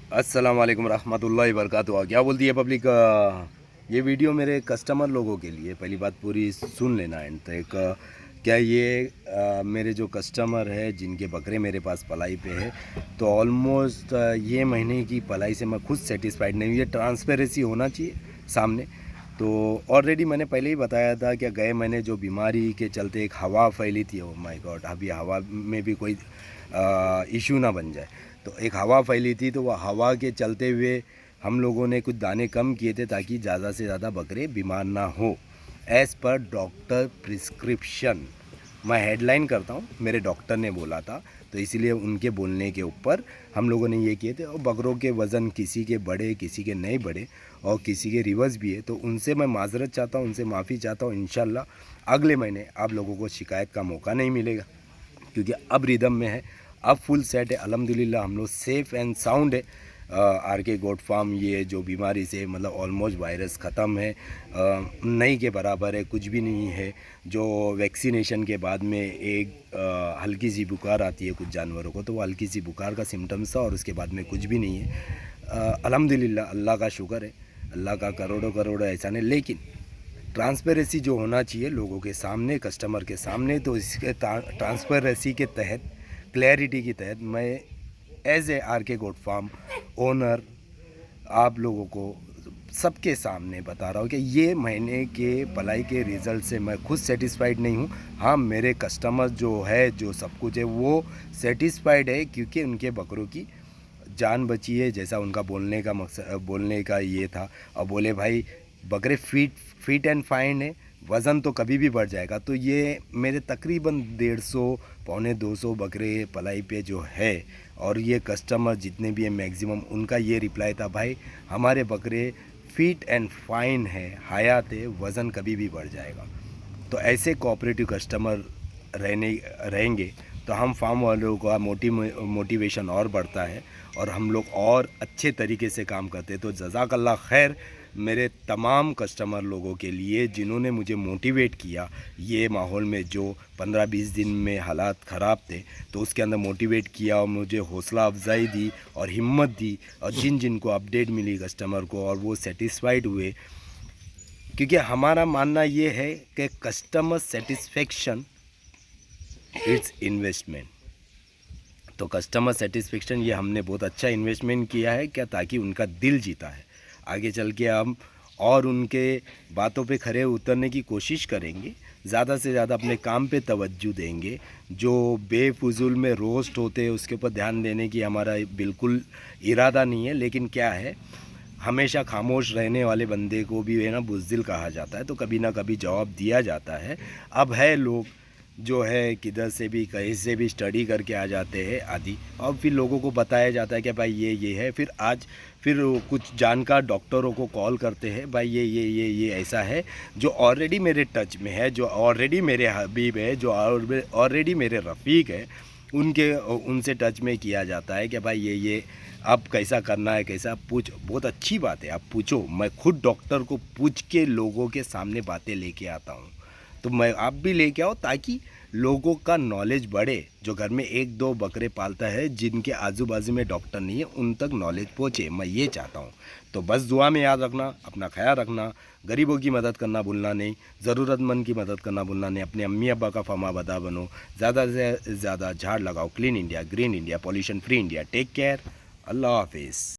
अस्सलाम वालेकुम रहमतुल्लाहि वबरकातुहू। क्या बोलती है पब्लिक? ये वीडियो मेरे कस्टमर लोगों के लिए, पहली बात पूरी सुन लेना एंड तक। क्या ये मेरे जो कस्टमर है जिनके बकरे मेरे पास पलाई पे है, तो ऑलमोस्ट ये महीने की पलाई से मैं खुद सेटिस्फाइड नहीं हूँ। ये ट्रांसपेरेंसी होना चाहिए सामने। तो ऑलरेडी मैंने पहले ही बताया था कि गए महीने जो बीमारी के चलते एक हवा फैली थी, ओ माय गॉड, अभी हवा में भी कोई इशू ना बन जाए। तो एक हवा फैली थी, तो वह हवा के चलते हुए हम लोगों ने कुछ दाने कम किए थे ताकि ज़्यादा से ज़्यादा बकरे बीमार ना हो, एज़ पर डॉक्टर प्रिस्क्रिप्शन। मैं हेडलाइन करता हूँ, मेरे डॉक्टर ने बोला था, तो इसीलिए उनके बोलने के ऊपर हम लोगों ने ये किए थे। और बकरों के वज़न किसी के बड़े, किसी के नहीं बड़े, और किसी के रिवर्स भी है, तो उनसे मैं माजरत चाहता हूँ, उनसे माफ़ी चाहता हूँ। इंशाल्लाह अगले महीने आप लोगों को शिकायत का मौका नहीं मिलेगा, क्योंकि अब रिदम में है, अब फुल सेट है। अल्हम्दुलिल्लाह हम लोग सेफ़ एंड साउंड है। आर के गोट फार्म ये जो बीमारी से मतलब ऑलमोस्ट वायरस ख़त्म है, नहीं के बराबर है, कुछ भी नहीं है। जो वैक्सीनेशन के बाद में एक हल्की सी बुखार आती है कुछ जानवरों को, तो वो हल्की सी बुखार का सिम्टम्स था और उसके बाद में कुछ भी नहीं है। अल्हम्दुलिल्लाह, अल्लाह का शुक्र है, अल्लाह का करोड़ों करोड़ों एहसान है। लेकिन ट्रांसपेरेंसी जो होना चाहिए लोगों के सामने, कस्टमर के सामने, तो इसके ट्रांसपेरेंसी के तहत, क्लैरिटी के तहत, मैं एज ए आर के गोट फार्म ओनर आप लोगों को सबके सामने बता रहा हूँ कि ये महीने के पलाई के रिज़ल्ट से मैं खुद सेटिस्फाइड नहीं हूँ। हाँ, मेरे कस्टमर जो है, जो सब कुछ है, वो सेटिस्फाइड है, क्योंकि उनके बकरों की जान बची है, जैसा उनका बोलने का मकसद, बोलने का ये था। और बोले भाई बकरे फिट एंड फाइन है, वज़न तो कभी भी बढ़ जाएगा। तो ये मेरे तकरीबन 150 पौने 200 बकरे पलाई पे जो है, और ये कस्टमर जितने भी हैं मैक्सिमम उनका ये रिप्लाई था, भाई हमारे बकरे फिट एंड फाइन है, हयात है, वज़न कभी भी बढ़ जाएगा। तो ऐसे कोऑपरेटिव कस्टमर रहेंगे तो हम फार्म वालों का मोटिवेशन और बढ़ता है, और हम लोग और अच्छे तरीके से काम करते हैं। तो जज़ाकल्लाह खैर मेरे तमाम कस्टमर लोगों के लिए, जिन्होंने मुझे मोटिवेट किया। ये माहौल में जो 15-20 दिन में हालात ख़राब थे, तो उसके अंदर मोटिवेट किया और मुझे हौसला अफजाई दी और हिम्मत दी, और जिन जिन को अपडेट मिली कस्टमर को और वो सेटिस्फाइड हुए। क्योंकि हमारा मानना ये है कि कस्टमर सेटिस्फेक्शन इट्स इन्वेस्टमेंट। तो कस्टमर सेटिस्फेक्शन ये हमने बहुत अच्छा इन्वेस्टमेंट किया है, क्या, ताकि उनका दिल जीता है। आगे चल के हम और उनके बातों पे खरे उतरने की कोशिश करेंगे, ज़्यादा से ज़्यादा अपने काम पे तवज्जो देंगे। जो बेफुजूल में रोस्ट होते हैं उसके ऊपर ध्यान देने की हमारा बिल्कुल इरादा नहीं है। लेकिन क्या है, हमेशा खामोश रहने वाले बंदे को भी है ना बुज़दिल कहा जाता है, तो कभी ना कभी जवाब दिया जाता है। अब है लोग जो है किधर से भी कहीं से भी स्टडी करके आ जाते हैं आदि, और फिर लोगों को बताया जाता है कि भाई ये है। फिर कुछ जानकार डॉक्टरों को कॉल करते हैं, भाई ये ऐसा है, जो ऑलरेडी मेरे टच में है, जो ऑलरेडी मेरे हबीब है, जो ऑलरेडी मेरे रफ़ीक है, उनसे टच में किया जाता है कि भाई ये अब कैसा करना है, कैसा पूछ। बहुत अच्छी बात है, आप पूछो। मैं खुद डॉक्टर को पूछ के लोगों के सामने बातें लेके आता हूँ। तो मैं आप भी लेके आओ, ताकि लोगों का नॉलेज बढ़े। जो घर में 1-2 बकरे पालता है, जिनके आजू बाजू में डॉक्टर नहीं है, उन तक नॉलेज पहुँचे, मैं ये चाहता हूँ। तो बस दुआ में याद रखना, अपना ख्याल रखना, गरीबों की मदद करना भूलना नहीं, ज़रूरतमंद की मदद करना भूलना नहीं, अपने अम्मी अब्बा का फर्माबरदार बनो, ज़्यादा से ज़्यादा झाड़ लगाओ, clean India, green India, pollution free India. Take care, अल्लाह हाफिज़।